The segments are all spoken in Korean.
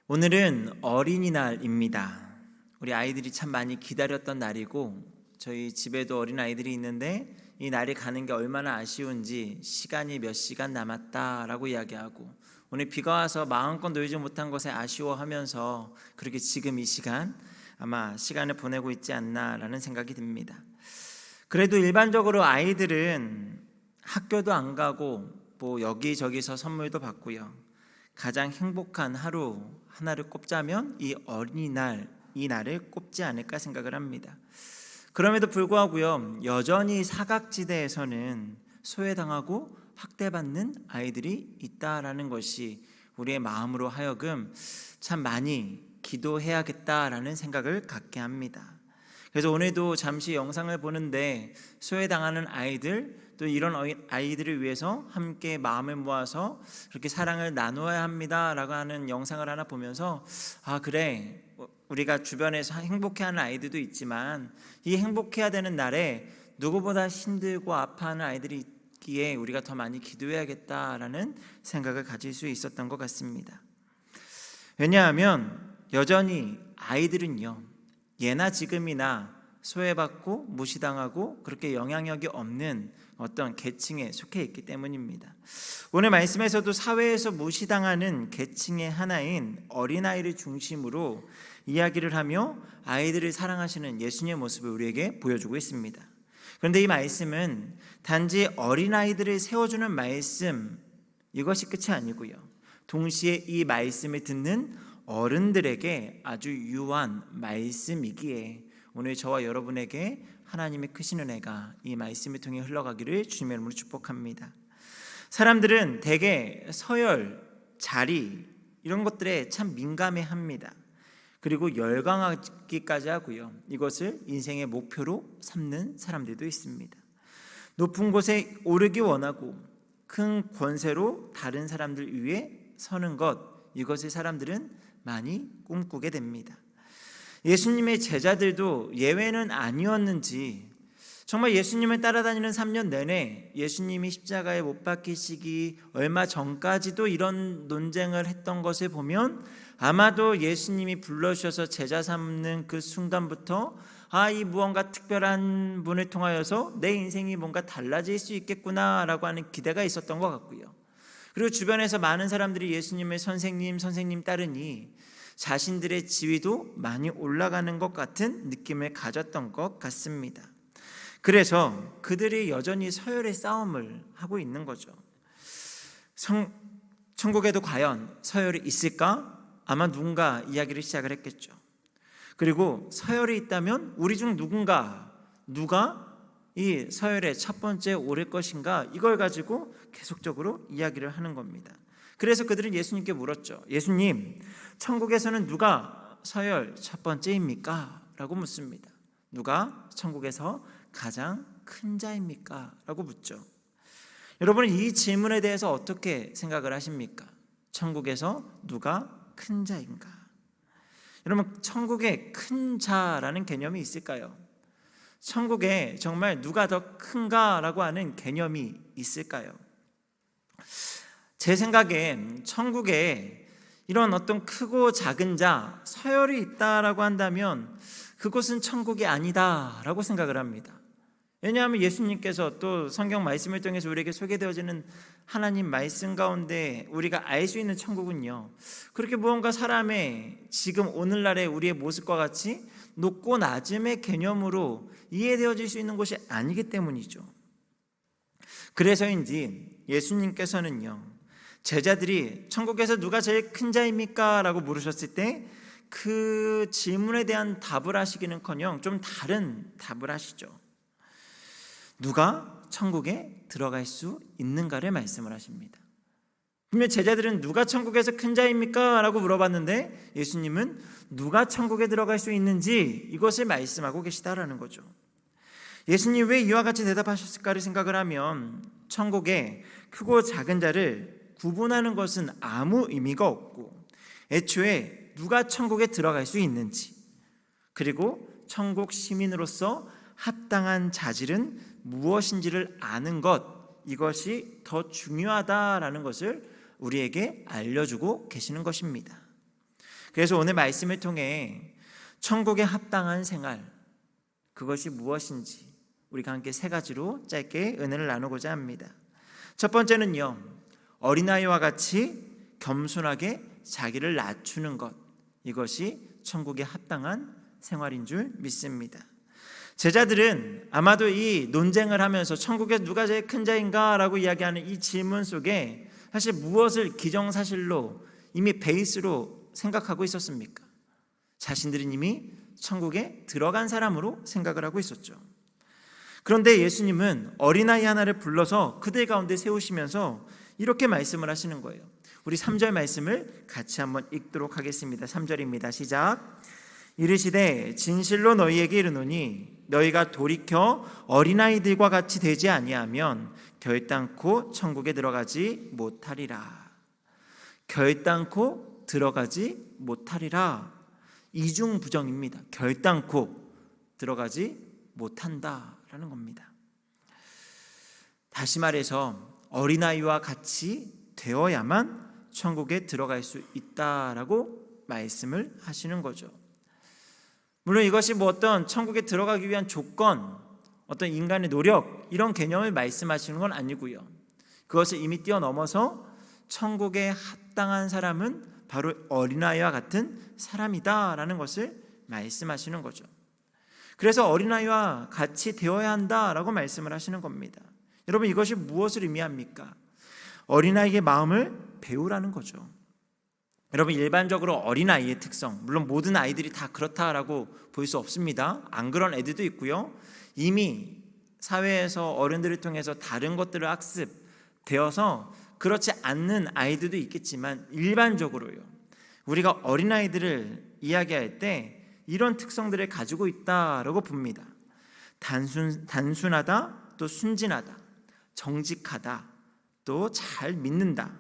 오늘은 어린이날입니다. 우리 아이들이 참 많이 기다렸던 날이고 저희 집에도 어린아이들이 있는데 이 날이 가는 게 얼마나 아쉬운지 시간이 몇 시간 남았다라고 이야기하고 오늘 비가 와서 마음껏 놀지 못한 것에 아쉬워하면서 그렇게 지금 이 시간 아마 시간을 보내고 있지 않나라는 생각이 듭니다. 그래도 일반적으로 아이들은 학교도 안 가고 뭐 여기저기서 선물도 받고요. 가장 행복한 하루 하나를 꼽자면 이 어린이날, 이 날을 꼽지 않을까 생각을 합니다. 그럼에도 불구하고요, 여전히 사각지대에서는 소외당하고 학대받는 아이들이 있다라는 것이 우리의 마음으로 하여금 참 많이 기도해야겠다라는 생각을 갖게 합니다. 그래서 오늘도 잠시 영상을 보는데 소외당하는 아이들, 또 이런 아이들을 위해서 함께 마음을 모아서 그렇게 사랑을 나누어야 합니다라고 하는 영상을 하나 보면서 그래, 우리가 주변에서 행복해하는 아이들도 있지만 이 행복해야 되는 날에 누구보다 힘들고 아파하는 아이들이 있기에 우리가 더 많이 기도해야겠다라는 생각을 가질 수 있었던 것 같습니다. 왜냐하면 여전히 아이들은요, 예나 지금이나 소외받고 무시당하고 그렇게 영향력이 없는 어떤 계층에 속해 있기 때문입니다. 오늘 말씀에서도 사회에서 무시당하는 계층의 하나인 어린아이를 중심으로 이야기를 하며 아이들을 사랑하시는 예수님의 모습을 우리에게 보여주고 있습니다. 그런데 이 말씀은 단지 어린아이들을 세워주는 말씀, 이것이 끝이 아니고요, 동시에 이 말씀을 듣는 어른들에게 아주 유한 말씀이기에 오늘 저와 여러분에게 하나님의 크신 은혜가 이 말씀을 통해 흘러가기를 주님의 이름으로 축복합니다. 사람들은 대개 서열, 자리 이런 것들에 참 민감해합니다. 그리고 열광하기까지 하고요, 이것을 인생의 목표로 삼는 사람들도 있습니다. 높은 곳에 오르기 원하고 큰 권세로 다른 사람들 위에 서는 것, 이것을 사람들은 많이 꿈꾸게 됩니다. 예수님의 제자들도 예외는 아니었는지 정말 예수님을 따라다니는 3년 내내 예수님이 십자가에 못 박히시기 얼마 전까지도 이런 논쟁을 했던 것을 보면 아마도 예수님이 불러주셔서 제자 삼는 그 순간부터 이 무언가 특별한 분을 통하여서 내 인생이 뭔가 달라질 수 있겠구나라고 하는 기대가 있었던 것 같고요. 그리고 주변에서 많은 사람들이 예수님을 선생님 따르니 자신들의 지위도 많이 올라가는 것 같은 느낌을 가졌던 것 같습니다. 그래서 그들이 여전히 서열의 싸움을 하고 있는 거죠. 천국에도 과연 서열이 있을까? 아마 누군가 이야기를 시작을 했겠죠. 그리고 서열이 있다면 우리 중 누가 이 서열의 첫 번째 오를 것인가, 이걸 가지고 계속적으로 이야기를 하는 겁니다. 그래서 그들은 예수님께 물었죠. 예수님, 천국에서는 누가 서열 첫 번째입니까? 라고 묻습니다. 누가 천국에서 가장 큰 자입니까? 라고 묻죠. 여러분은 이 질문에 대해서 어떻게 생각을 하십니까? 천국에서 누가 큰 자인가? 여러분, 천국에 큰 자라는 개념이 있을까요? 천국에 정말 누가 더 큰가라고 하는 개념이 있을까요? 제 생각엔 천국에 이런 어떤 크고 작은 자, 서열이 있다라고 한다면 그곳은 천국이 아니다라고 생각을 합니다. 왜냐하면 예수님께서 또 성경 말씀을 통해서 우리에게 소개되어지는 하나님 말씀 가운데 우리가 알 수 있는 천국은요, 그렇게 무언가 사람의 지금 오늘날의 우리의 모습과 같이 높고 낮음의 개념으로 이해되어질 수 있는 곳이 아니기 때문이죠. 그래서인지 예수님께서는요, 제자들이 천국에서 누가 제일 큰 자입니까? 라고 물으셨을 때 그 질문에 대한 답을 하시기는커녕 좀 다른 답을 하시죠. 누가 천국에 들어갈 수 있는가를 말씀을 하십니다. 분명 제자들은 누가 천국에서 큰 자입니까? 라고 물어봤는데 예수님은 누가 천국에 들어갈 수 있는지 이것을 말씀하고 계시다라는 거죠. 예수님이 왜 이와 같이 대답하셨을까를 생각을 하면 천국에 크고 작은 자를 구분하는 것은 아무 의미가 없고 애초에 누가 천국에 들어갈 수 있는지, 그리고 천국 시민으로서 합당한 자질은 무엇인지를 아는 것, 이것이 더 중요하다라는 것을 우리에게 알려주고 계시는 것입니다. 그래서 오늘 말씀을 통해 천국에 합당한 생활, 그것이 무엇인지 우리가 함께 세 가지로 짧게 은혜를 나누고자 합니다. 첫 번째는요, 어린아이와 같이 겸손하게 자기를 낮추는 것, 이것이 천국에 합당한 생활인 줄 믿습니다. 제자들은 아마도 이 논쟁을 하면서 천국에 누가 제일 큰 자인가 라고 이야기하는 이 질문 속에 사실 무엇을 기정사실로 이미 베이스로 생각하고 있었습니까? 자신들은 이미 천국에 들어간 사람으로 생각을 하고 있었죠. 그런데 예수님은 어린아이 하나를 불러서 그들 가운데 세우시면서 이렇게 말씀을 하시는 거예요. 우리 3절 말씀을 같이 한번 읽도록 하겠습니다. 3절입니다. 시작. 이르시되 진실로 너희에게 이르노니 너희가 돌이켜 어린아이들과 같이 되지 아니하면 결단코 천국에 들어가지 못하리라. 결단코 들어가지 못하리라. 이중부정입니다. 결단코 들어가지 못한다라는 겁니다. 다시 말해서 어린아이와 같이 되어야만 천국에 들어갈 수 있다라고 말씀을 하시는 거죠. 물론 이것이 어떤 천국에 들어가기 위한 조건, 어떤 인간의 노력, 이런 개념을 말씀하시는 건 아니고요. 그것을 이미 뛰어넘어서 천국에 합당한 사람은 바로 어린아이와 같은 사람이다라는 것을 말씀하시는 거죠. 그래서 어린아이와 같이 되어야 한다라고 말씀을 하시는 겁니다. 여러분, 이것이 무엇을 의미합니까? 어린아이의 마음을 배우라는 거죠. 여러분, 일반적으로 어린아이의 특성, 물론 모든 아이들이 다 그렇다라고 볼 수 없습니다. 안 그런 애들도 있고요. 이미 사회에서 어른들을 통해서 다른 것들을 학습되어서 그렇지 않는 아이들도 있겠지만 일반적으로요, 우리가 어린아이들을 이야기할 때 이런 특성들을 가지고 있다라고 봅니다. 단순하다, 또 순진하다, 정직하다, 또 잘 믿는다,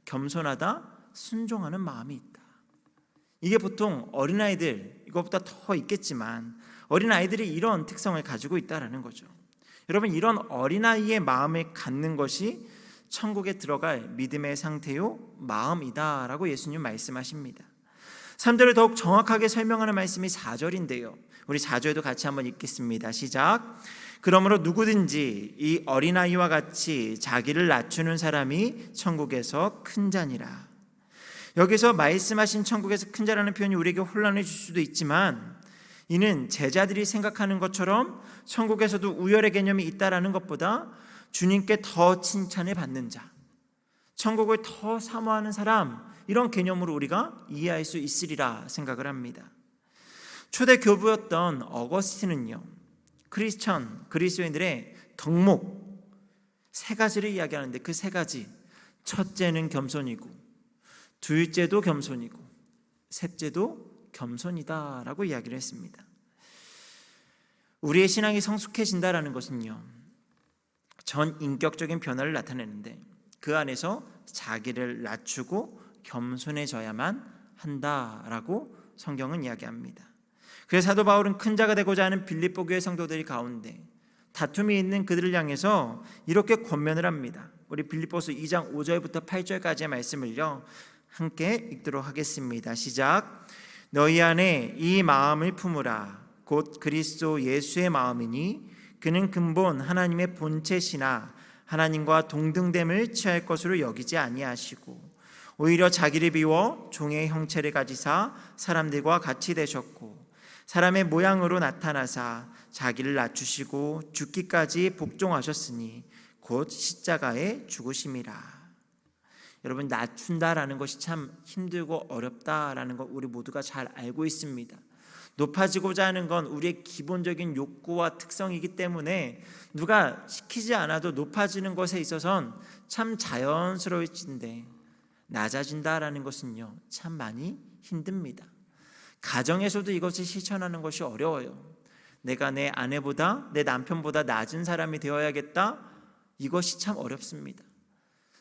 겸손하다, 순종하는 마음이 있다. 이게 보통 어린아이들, 이것보다 더 있겠지만 어린아이들이 이런 특성을 가지고 있다라는 거죠. 여러분, 이런 어린아이의 마음을 갖는 것이 천국에 들어갈 믿음의 상태요 마음이다라고 예수님 말씀하십니다. 3절을 더욱 정확하게 설명하는 말씀이 4절인데요. 우리 4절도 같이 한번 읽겠습니다. 시작. 그러므로 누구든지 이 어린아이와 같이 자기를 낮추는 사람이 천국에서 큰 자니라. 여기서 말씀하신 천국에서 큰 자라는 표현이 우리에게 혼란을 줄 수도 있지만, 이는 제자들이 생각하는 것처럼 천국에서도 우열의 개념이 있다라는 것보다 주님께 더 칭찬을 받는 자, 천국을 더 사모하는 사람, 이런 개념으로 우리가 이해할 수 있으리라 생각을 합니다. 초대 교부였던 어거스틴은요, 그리스도인들의 덕목 세 가지를 이야기하는데, 그 세 가지, 첫째는 겸손이고, 둘째도 겸손이고, 셋째도 겸손이다라고 이야기를 했습니다. 우리의 신앙이 성숙해진다라는 것은요, 전 인격적인 변화를 나타내는데 그 안에서 자기를 낮추고 겸손해져야만 한다라고 성경은 이야기합니다. 그래서 사도 바울은 큰 자가 되고자 하는 빌립보 교회 성도들 가운데 다툼이 있는 그들을 향해서 이렇게 권면을 합니다. 우리 빌립보서 2장 5절부터 8절까지의 말씀을요 함께 읽도록 하겠습니다. 시작. 너희 안에 이 마음을 품으라. 곧 그리스도 예수의 마음이니 그는 근본 하나님의 본체시나 하나님과 동등됨을 취할 것으로 여기지 아니하시고 오히려 자기를 비워 종의 형체를 가지사 사람들과 같이 되셨고 사람의 모양으로 나타나사 자기를 낮추시고 죽기까지 복종하셨으니 곧 십자가에 죽으심이라. 여러분, 낮춘다라는 것이 참 힘들고 어렵다라는 거 우리 모두가 잘 알고 있습니다. 높아지고자 하는 건 우리의 기본적인 욕구와 특성이기 때문에 누가 시키지 않아도 높아지는 것에 있어서는 참 자연스러워진데, 낮아진다라는 것은요 참 많이 힘듭니다. 가정에서도 이것을 실천하는 것이 어려워요. 내가 내 아내보다 내 남편보다 낮은 사람이 되어야겠다, 이것이 참 어렵습니다.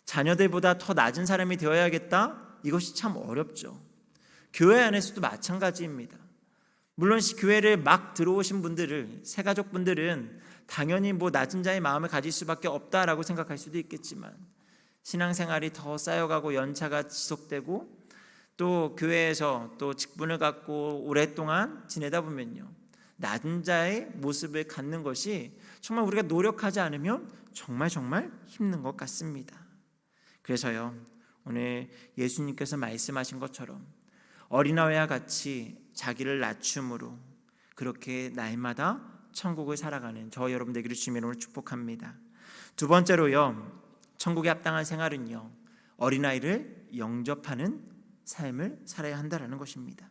자녀들보다 더 낮은 사람이 되어야겠다, 이것이 참 어렵죠. 교회 안에서도 마찬가지입니다. 물론 교회를 막 들어오신 분들을, 새가족분들은 당연히 낮은 자의 마음을 가질 수밖에 없다라고 생각할 수도 있겠지만, 신앙생활이 더 쌓여가고 연차가 지속되고 또 교회에서 또 직분을 갖고 오랫동안 지내다 보면요, 낮은 자의 모습을 갖는 것이 정말 우리가 노력하지 않으면 정말 힘든 것 같습니다. 그래서요, 오늘 예수님께서 말씀하신 것처럼 어린아이와 같이 자기를 낮춤으로 그렇게 날마다 천국을 살아가는 저 여러분 되기를 주님의 이름으로 축복합니다. 두 번째로요, 천국에 합당한 생활은요, 어린아이를 영접하는 삶을 살아야 한다는 것입니다.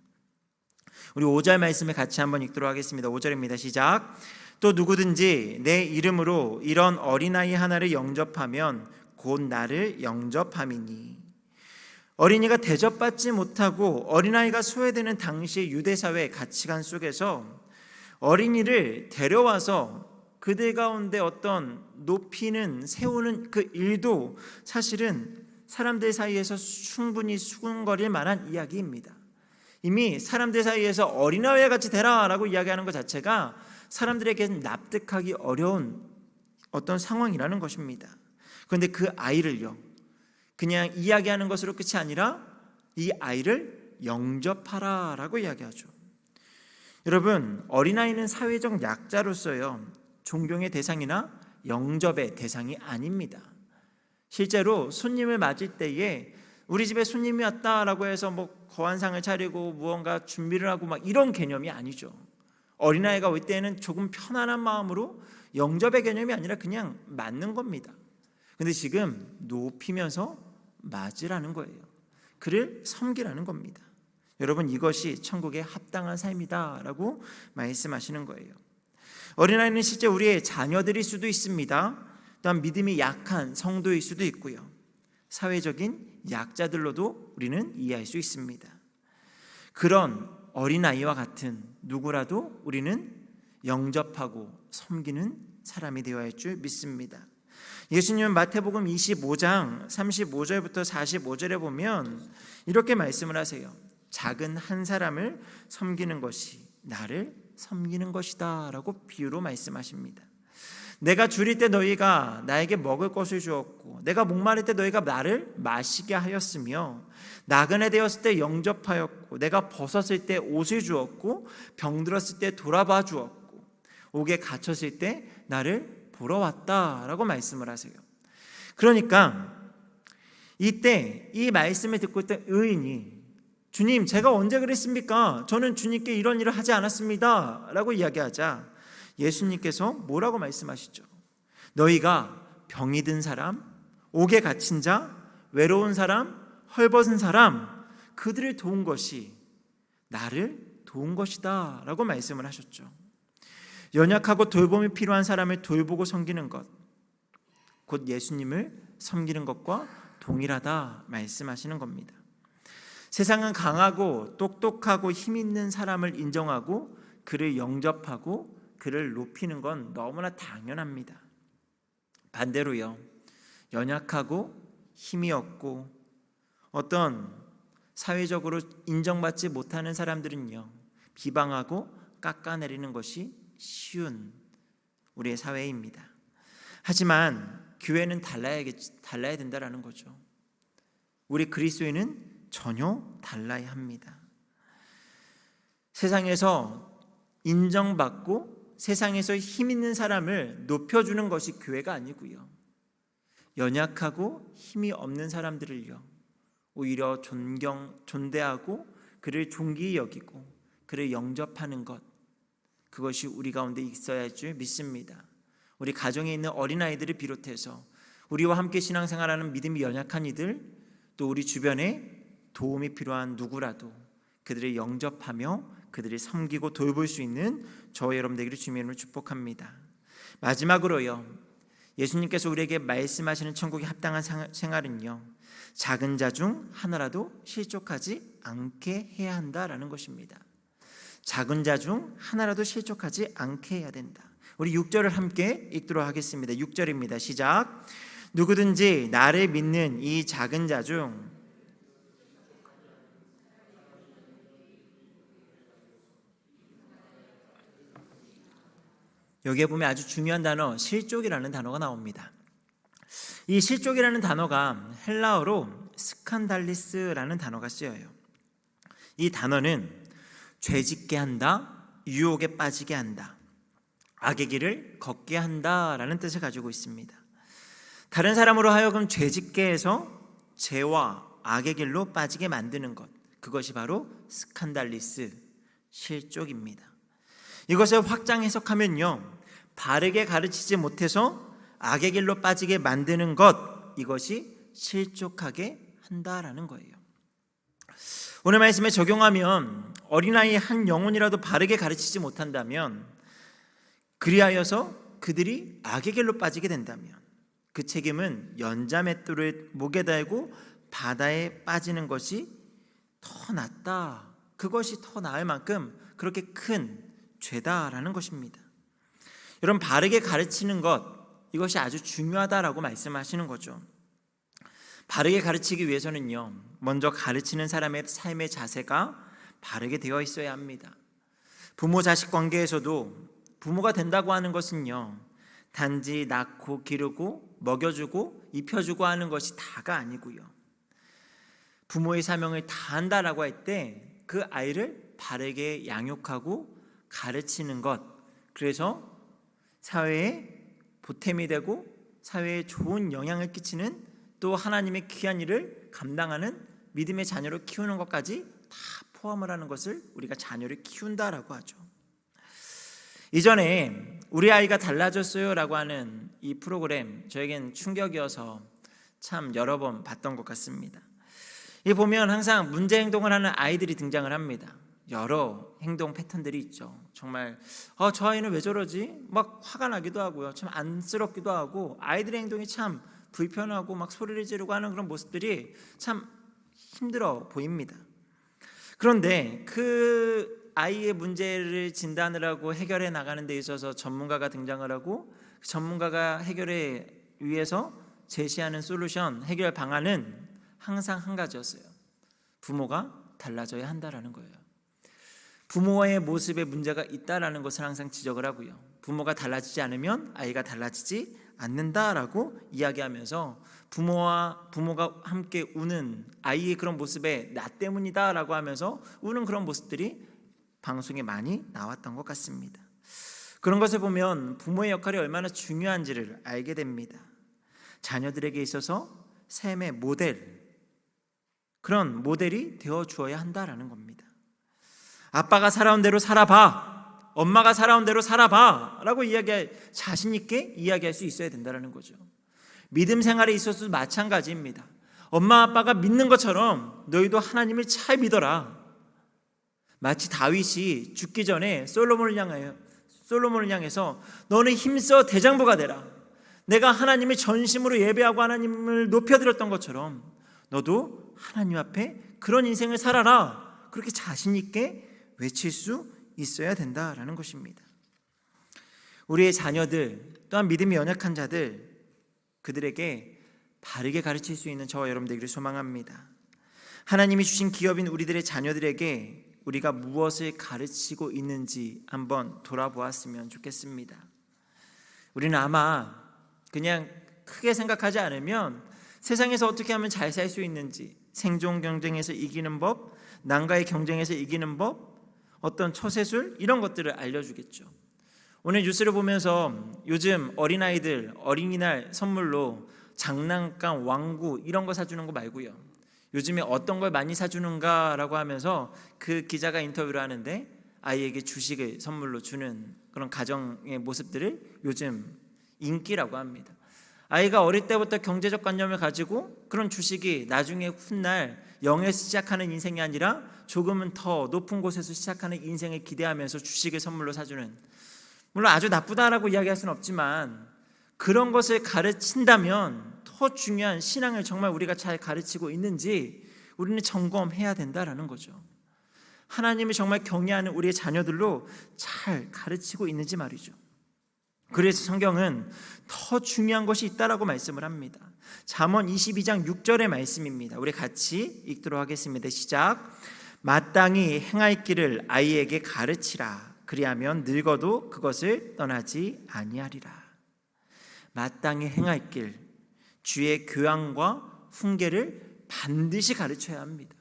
우리 5절 말씀을 같이 한번 읽도록 하겠습니다. 5절입니다. 시작. 또 누구든지 내 이름으로 이런 어린아이 하나를 영접하면 곧 나를 영접함이니. 어린이가 대접받지 못하고 어린아이가 소외되는 당시 유대사회의 가치관 속에서 어린이를 데려와서 그들 가운데 어떤 높이는 세우는 그 일도 사실은 사람들 사이에서 충분히 수군거릴 만한 이야기입니다. 이미 사람들 사이에서 어린아이와 같이 되라라고 이야기하는 것 자체가 사람들에게는 납득하기 어려운 어떤 상황이라는 것입니다. 그런데 그 아이를요, 그냥 이야기하는 것으로 끝이 아니라 이 아이를 영접하라라고 이야기하죠. 여러분, 어린아이는 사회적 약자로서요, 존경의 대상이나 영접의 대상이 아닙니다. 실제로 손님을 맞을 때에 우리 집에 손님이 왔다라고 해서 거한상을 차리고 무언가 준비를 하고 이런 개념이 아니죠. 어린아이가 올 때는 조금 편안한 마음으로 영접의 개념이 아니라 그냥 맞는 겁니다. 근데 지금 높이면서 맞으라는 거예요. 그를 섬기라는 겁니다. 여러분, 이것이 천국에 합당한 삶이다라고 말씀하시는 거예요. 어린아이는 실제 우리의 자녀들일 수도 있습니다. 또한 믿음이 약한 성도일 수도 있고요, 사회적인 약자들로도 우리는 이해할 수 있습니다. 그런 어린아이와 같은 누구라도 우리는 영접하고 섬기는 사람이 되어야 할 줄 믿습니다. 예수님은 마태복음 25장 35절부터 45절에 보면 이렇게 말씀을 하세요. 작은 한 사람을 섬기는 것이 나를 섬기는 것이다 라고 비유로 말씀하십니다. 내가 줄일 때 너희가 나에게 먹을 것을 주었고 내가 목마를 때 너희가 나를 마시게 하였으며 나그네 되었을 때 영접하였고 내가 벗었을 때 옷을 주었고 병들었을 때 돌아봐 주었고 옥에 갇혔을 때 나를 보러 왔다라고 말씀을 하세요. 그러니까 이때 이 말씀을 듣고 있던 의인이 주님, 제가 언제 그랬습니까? 저는 주님께 이런 일을 하지 않았습니다 라고 이야기하자 예수님께서 뭐라고 말씀하시죠? 너희가 병이 든 사람, 옥에 갇힌 자, 외로운 사람, 헐벗은 사람, 그들을 도운 것이 나를 도운 것이다 라고 말씀을 하셨죠. 연약하고 돌봄이 필요한 사람을 돌보고 섬기는 것, 곧 예수님을 섬기는 것과 동일하다 말씀하시는 겁니다. 세상은 강하고 똑똑하고 힘 있는 사람을 인정하고 그를 영접하고 그를 높이는 건 너무나 당연합니다. 반대로요, 연약하고 힘이 없고 어떤 사회적으로 인정받지 못하는 사람들은요, 비방하고 깎아내리는 것이 쉬운 우리의 사회입니다. 하지만 교회는 달라야 된다라는 거죠. 우리 그리스도인은 전혀 달라야 합니다. 세상에서 인정받고 세상에서 힘 있는 사람을 높여주는 것이 교회가 아니고요, 연약하고 힘이 없는 사람들을요 오히려 존대하고 그를 존귀히 여기고 그를 영접하는 것, 그것이 우리 가운데 있어야 할 줄 믿습니다. 우리 가정에 있는 어린아이들을 비롯해서 우리와 함께 신앙생활하는 믿음이 연약한 이들, 또 우리 주변에 도움이 필요한 누구라도 그들을 영접하며 그들을 섬기고 돌볼 수 있는 저와 여러분 되기를 주님의 이름으로 축복합니다. 마지막으로요, 예수님께서 우리에게 말씀하시는 천국에 합당한 생활은요, 작은 자 중 하나라도 실족하지 않게 해야 한다라는 것입니다. 작은 자 중 하나라도 실족하지 않게 해야 된다. 우리 6절을 함께 읽도록 하겠습니다. 6절입니다. 시작. 누구든지 나를 믿는 이 작은 자 중 여기에 보면 아주 중요한 단어 실족이라는 단어가 나옵니다. 이 실족이라는 단어가 헬라어로 스칸달리스라는 단어가 쓰여요. 이 단어는 죄짓게 한다, 유혹에 빠지게 한다, 악의 길을 걷게 한다라는 뜻을 가지고 있습니다. 다른 사람으로 하여금 죄짓게 해서 죄와 악의 길로 빠지게 만드는 것, 그것이 바로 스칸달리스, 실족입니다. 이것을 확장 해석하면요, 바르게 가르치지 못해서 악의 길로 빠지게 만드는 것, 이것이 실족하게 한다라는 거예요. 오늘 말씀에 적용하면 어린아이 한 영혼이라도 바르게 가르치지 못한다면, 그리하여서 그들이 악의 길로 빠지게 된다면 그 책임은 연자맷돌을 목에 달고 바다에 빠지는 것이 더 낫다, 그것이 더 나을 만큼 그렇게 큰 죄다라는 것입니다. 여러분, 바르게 가르치는 것, 이것이 아주 중요하다라고 말씀하시는 거죠. 바르게 가르치기 위해서는요, 먼저 가르치는 사람의 삶의 자세가 바르게 되어 있어야 합니다. 부모 자식 관계에서도 부모가 된다고 하는 것은요, 단지 낳고 기르고 먹여주고 입혀주고 하는 것이 다가 아니고요, 부모의 사명을 다한다라고 할 때 그 아이를 바르게 양육하고 가르치는 것, 그래서 사회에 보탬이 되고 사회에 좋은 영향을 끼치는, 또 하나님의 귀한 일을 감당하는 믿음의 자녀를 키우는 것까지 다 포함을 하는 것을 우리가 자녀를 키운다라고 하죠. 이전에 우리 아이가 달라졌어요 라고 하는 이 프로그램, 저에겐 충격이어서 참 여러 번 봤던 것 같습니다. 이 보면 항상 문제 행동을 하는 아이들이 등장을 합니다. 여러 행동 패턴들이 있죠. 정말 저 아이는 왜 저러지? 막 화가 나기도 하고요, 참 안쓰럽기도 하고, 아이들의 행동이 참 불편하고 막 소리를 지르고 하는 그런 모습들이 참 힘들어 보입니다. 그런데 그 아이의 문제를 진단을 하고 해결해 나가는 데 있어서 전문가가 등장을 하고, 그 전문가가 해결에 위해서 제시하는 솔루션, 해결 방안은 항상 한 가지였어요. 부모가 달라져야 한다라는 거예요. 부모의 모습에 문제가 있다라는 것을 항상 지적을 하고요, 부모가 달라지지 않으면 아이가 달라지지 않는다라고 이야기하면서 부모가 함께 우는 아이의 그런 모습에 나 때문이다라고 하면서 우는 그런 모습들이 방송에 많이 나왔던 것 같습니다. 그런 것을 보면 부모의 역할이 얼마나 중요한지를 알게 됩니다. 자녀들에게 있어서 삶의 모델, 그런 모델이 되어 주어야 한다라는 겁니다. 아빠가 살아온 대로 살아봐, 엄마가 살아온 대로 살아봐 라고 자신 있게 이야기할 수 있어야 된다는 거죠. 믿음 생활에 있어서도 마찬가지입니다. 엄마 아빠가 믿는 것처럼 너희도 하나님을 잘 믿어라. 마치 다윗이 죽기 전에 솔로몬을 향해서 너는 힘써 대장부가 되라, 내가 하나님을 전심으로 예배하고 하나님을 높여드렸던 것처럼 너도 하나님 앞에 그런 인생을 살아라, 그렇게 자신 있게 외칠 수 있어야 된다라는 것입니다. 우리의 자녀들, 또한 믿음이 연약한 자들, 그들에게 바르게 가르칠 수 있는 저와 여러분 되기를 소망합니다. 하나님이 주신 기업인 우리들의 자녀들에게 우리가 무엇을 가르치고 있는지 한번 돌아보았으면 좋겠습니다. 우리는 아마 그냥 크게 생각하지 않으면 세상에서 어떻게 하면 잘 살 수 있는지, 생존 경쟁에서 이기는 법, 난과의 경쟁에서 이기는 법, 어떤 처세술, 이런 것들을 알려주겠죠. 오늘 뉴스를 보면서 요즘 어린아이들 어린이날 선물로 장난감, 왕구 이런 거 사주는 거 말고요, 요즘에 어떤 걸 많이 사주는가라고 하면서 그 기자가 인터뷰를 하는데 아이에게 주식을 선물로 주는 그런 가정의 모습들을 요즘 인기라고 합니다. 아이가 어릴 때부터 경제적 관념을 가지고 그런 주식이 나중에 훗날 0에서 시작하는 인생이 아니라 조금은 더 높은 곳에서 시작하는 인생을 기대하면서 주식을 선물로 사주는, 물론 아주 나쁘다라고 이야기할 수는 없지만 그런 것을 가르친다면 더 중요한 신앙을 정말 우리가 잘 가르치고 있는지 우리는 점검해야 된다라는 거죠. 하나님을 정말 경외하는 우리의 자녀들로 잘 가르치고 있는지 말이죠. 그래서 성경은 더 중요한 것이 있다라고 말씀을 합니다. 잠언 22장 6절의 말씀입니다. 우리 같이 읽도록 하겠습니다. 시작. 마땅히 행할 길을 아이에게 가르치라. 그리하면 늙어도 그것을 떠나지 아니하리라. 마땅히 행할 길, 주의 교양과 훈계를 반드시 가르쳐야 합니다.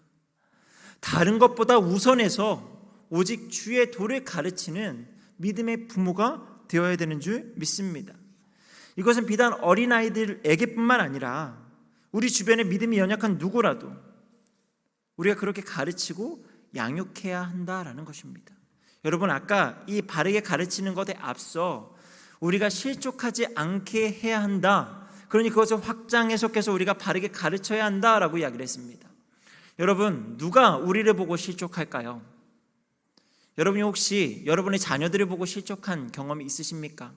다른 것보다 우선해서 오직 주의 도를 가르치는 믿음의 부모가 되어야 되는 줄 믿습니다. 이것은 비단 어린아이들에게뿐만 아니라 우리 주변에 믿음이 연약한 누구라도 우리가 그렇게 가르치고 양육해야 한다라는 것입니다. 여러분, 아까 이 바르게 가르치는 것에 앞서 우리가 실족하지 않게 해야 한다, 그러니 그것을 확장 해석해서 우리가 바르게 가르쳐야 한다라고 이야기를 했습니다. 여러분, 누가 우리를 보고 실족할까요? 여러분이 혹시 여러분의 자녀들을 보고 실족한 경험이 있으십니까?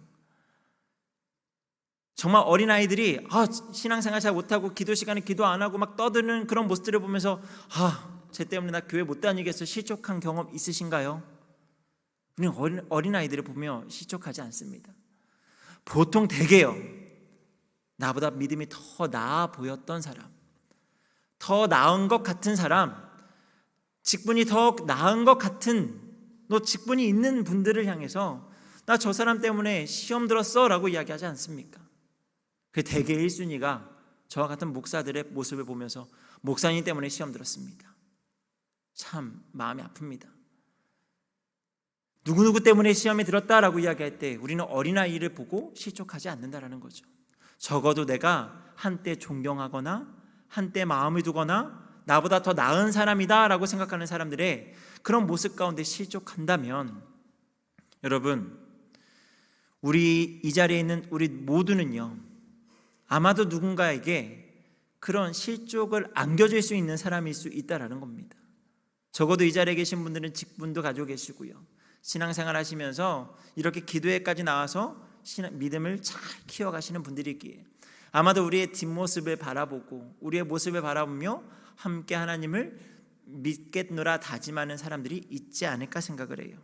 정말 어린아이들이 신앙생활 잘 못하고 기도 시간에 기도 안 하고 막 떠드는 그런 모습들을 보면서 쟤 때문에 나 교회 못 다니겠어, 실족한 경험 있으신가요? 우리는 어린아이들을 보며 실족하지 않습니다. 보통 대개요, 나보다 믿음이 더 나아 보였던 사람, 더 나은 것 같은 사람, 직분이 더 나은 것 같은, 직분이 있는 분들을 향해서 나 저 사람 때문에 시험 들었어 라고 이야기하지 않습니까? 그 대개 1순위가 저와 같은 목사들의 모습을 보면서 목사님 때문에 시험 들었습니다. 참 마음이 아픕니다. 누구누구 때문에 시험에 들었다라고 이야기할 때 우리는 어린아이를 보고 실족하지 않는다라는 거죠. 적어도 내가 한때 존경하거나 한때 마음을 두거나 나보다 더 나은 사람이다 라고 생각하는 사람들의 그런 모습 가운데 실족한다면, 여러분, 우리 이 자리에 있는 우리 모두는요, 아마도 누군가에게 그런 실족을 안겨줄 수 있는 사람일 수 있다라는 겁니다. 적어도 이 자리에 계신 분들은 직분도 가지고 계시고요, 신앙생활 하시면서 이렇게 기도회까지 나와서 믿음을 잘 키워가시는 분들이기에 아마도 우리의 뒷모습을 바라보고 우리의 모습을 바라보며 함께 하나님을 믿겠노라 다짐하는 사람들이 있지 않을까 생각을 해요.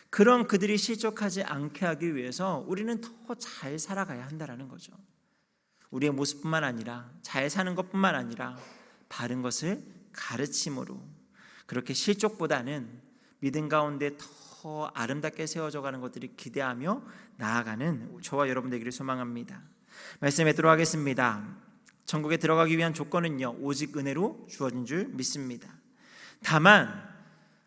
그런 그들이 실족하지 않게 하기 위해서 우리는 더 잘 살아가야 한다는 거죠. 우리의 모습뿐만 아니라 잘 사는 것뿐만 아니라 바른 것을 가르침으로 그렇게 실족보다는 믿음 가운데 더 아름답게 세워져 가는 것들이 기대하며 나아가는 저와 여러분 되기를 소망합니다. 말씀에 들어가겠습니다. 천국에 들어가기 위한 조건은요, 오직 은혜로 주어진 줄 믿습니다. 다만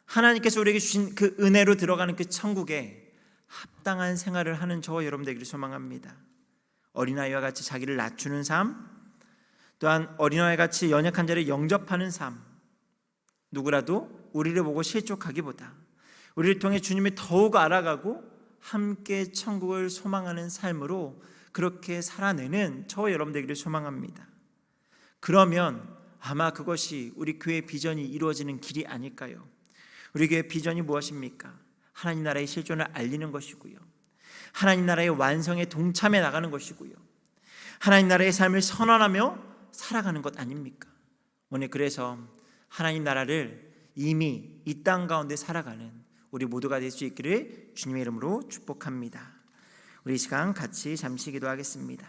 하나님께서 우리에게 주신 그 은혜로 들어가는 그 천국에 합당한 생활을 하는 저와 여러분 되기를 소망합니다. 어린아이와 같이 자기를 낮추는 삶, 또한 어린아이와 같이 연약한 자를 영접하는 삶, 누구라도 우리를 보고 실족하기보다 우리를 통해 주님을 더욱 알아가고 함께 천국을 소망하는 삶으로 그렇게 살아내는 저와 여러분 되기를 소망합니다. 그러면 아마 그것이 우리 교회의 비전이 이루어지는 길이 아닐까요? 우리 교회의 비전이 무엇입니까? 하나님 나라의 실존을 알리는 것이고요, 하나님 나라의 완성에 동참해 나가는 것이고요, 하나님 나라의 삶을 선언하며 살아가는 것 아닙니까? 오늘 그래서 하나님 나라를 이미 이 땅 가운데 살아가는 우리 모두가 될 수 있기를 주님의 이름으로 축복합니다. 우리 이 시간 같이 잠시 기도하겠습니다.